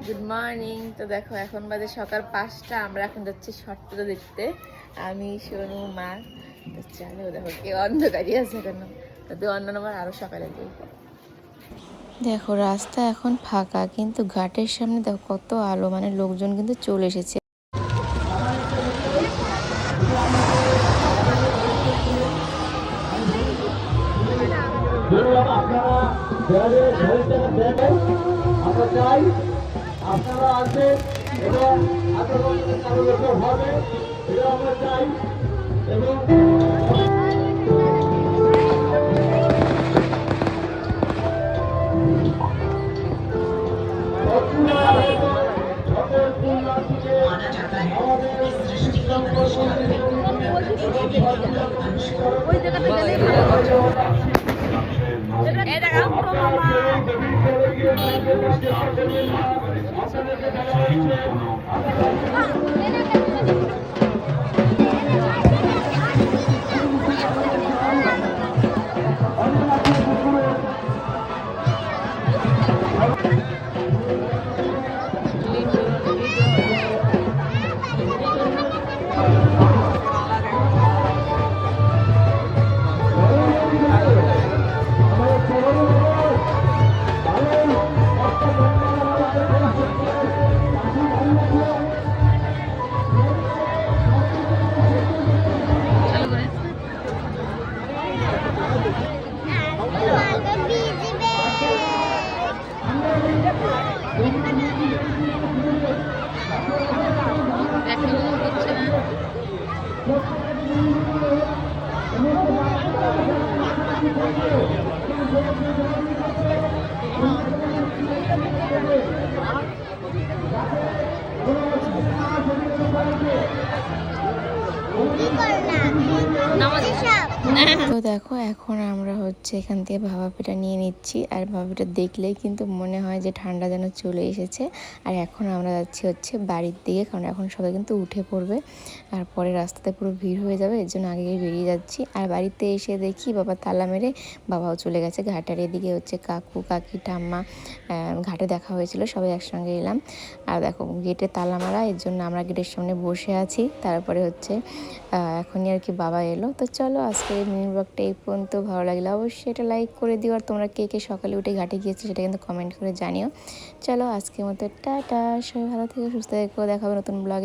Good morning. তো দেখো এখন বাজে সকাল 5টা, আমরা এখন যাচ্ছি শর্টটা দেখতে, আমি সোনু মা। তো চলো দেখো কেউ অন্ধকারই আছে কেন, তো অন্য নম্বর আরো সকালে যাই। দেখো রাস্তা এখন ফাঁকা, কিন্তু ঘাটের সামনে দেখো কত আলো, মানে লোকজন কিন্তু চলে এসেছে। আমরা চাই আপনারা আসবেন এবং আন্দোলন হবে, এটা আমরা চাই। এবং তো দেখো এখন আমরা এখান থেকে ভাপা পিঠা নিয়ে নিচ্ছি, আর ভাপা পিঠা দেখলেই কিন্তু মনে হয় যে ঠান্ডা যেন চলে এসেছে। আর এখন আমরা যাচ্ছি বাড়ির দিকে, কারণ এখন সবাই কিন্তু উঠে পড়বে, আর পরে রাস্তাতে পুরো ভিড় হয়ে যাবে, এর জন্য আগে বেরিয়ে যাচ্ছি। আর বাড়িতে এসে দেখি বাবা তালা মেরে বাবাও চলে গেছে ঘাটের এদিকে, কাকু কাকি ঠাম্মা ঘাটে দেখা হয়েছিল, সবাই একসঙ্গে এলাম। আর দেখো গেটে তালা মারা, এর জন্য আমরা গেটের সামনে বসে আছি। তারপরে এখনই আর কি বাবা এলো। তো চলো আজকের মিনি ব্লগটা এই পর্যন্ত। ভালো লাগলে অবশ্যই এটা লাইক করে দিও, আর তোমরা কে কে সকালে উঠে ঘাটে গিয়েছো সেটা কিন্তু কমেন্ট করে জানিও। চলো আজকের মতো টাটা, সবাই ভালো থেকো, সুস্থ থেকো, দেখা হবে নতুন ব্লগে।